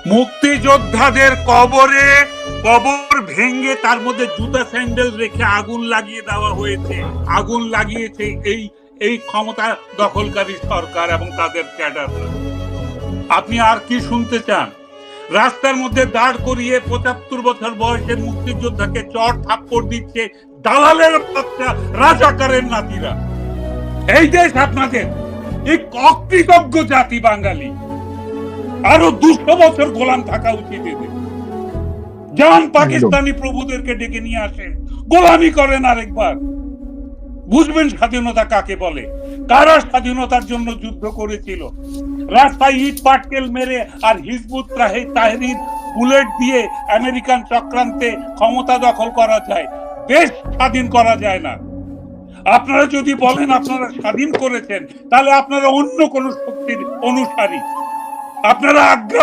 মুক্তিযোদ্ধাদের কবর ভেঙে তার মধ্যে জুতা স্যান্ডেল রেখে আগুন লাগিয়ে দেওয়া হয়েছে। আগুন লাগিয়েছে এই ক্ষমতা দখলকারী সরকার এবং তাদের ক্যাডাররা। আপনি আর কি শুনতে চান? রাস্তার মধ্যে দাঁড় করিয়ে ৭৫ বছর বয়সের মুক্তিযোদ্ধাকে চড় থাপ্পড় দিচ্ছে দালালের বাচ্চা, রাজাকারের নাতিরা। এই দেশ আপনাদের, এই অকৃতজ্ঞ জাতি বাঙালি। আরো ২০০ বছর গোলাম থাকা উচিত এদের। যান পাকিস্তানি প্রভুদেরকে ডেকে নিয়ে আসেন, গোলামি করেন আরেকবার, বুঝবেন স্বাধীনতা কাকে বলে, কারা স্বাধীনতার জন্য যুদ্ধ করেছিল। রাস্তায় ইট পাটকেল মেরে আর হিজবুত তাহরির বুলেট দিয়ে আমেরিকান চক্রান্তে ক্ষমতা দখল করা যায়, দেশ স্বাধীন করা যায় না। আপনারা যদি বলেন আপনারা স্বাধীন করেছেন, তাহলে আপনারা অন্য কোন শক্তির অনুসারী, আপনারা আগ্রাসী।